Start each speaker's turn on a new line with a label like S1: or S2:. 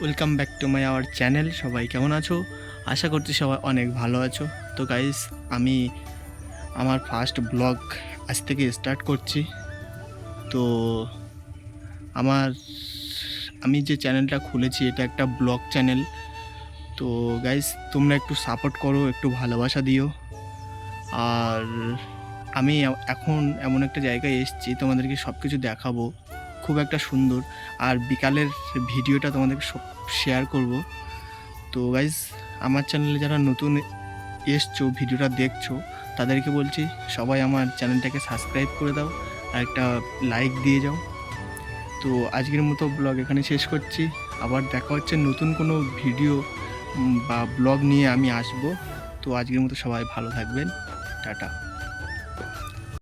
S1: Welcome back to my our channel. সবাই কেমন আছো? আশা করছি সবাই অনেক ভালো আছো। তো গাইস, আমি আমার ফার্স্ট ব্লগ আজ থেকে স্টার্ট করছি। তো আমার আমি যে চ্যানেলটা খুলেছি এটা একটা ব্লগ চ্যানেল। তো গাইস, তোমরা একটু সাপোর্ট করো, একটু ভালোবাসা দিও। আর আমি এখন এমন একটা জায়গায় এসেছি, তোমাদেরকে সব কিছু দেখাবো, খুব একটা সুন্দর। আর বিকালের ভিডিওটা তোমাদেরকে সব শেয়ার করব। তো গাইজ, আমার চ্যানেলে যারা নতুন এসছো, ভিডিওটা দেখছো, তাদেরকে বলছি সবাই আমার চ্যানেলটাকে সাবস্ক্রাইব করে দাও আর একটা লাইক দিয়ে যাও। তো আজকের মতো ব্লগ এখানে শেষ করছি। আবার দেখা হচ্ছে নতুন কোনো ভিডিও বা ব্লগ নিয়ে আমি আসবো। তো আজকের মতো সবাই ভালো থাকবেন। টাটা।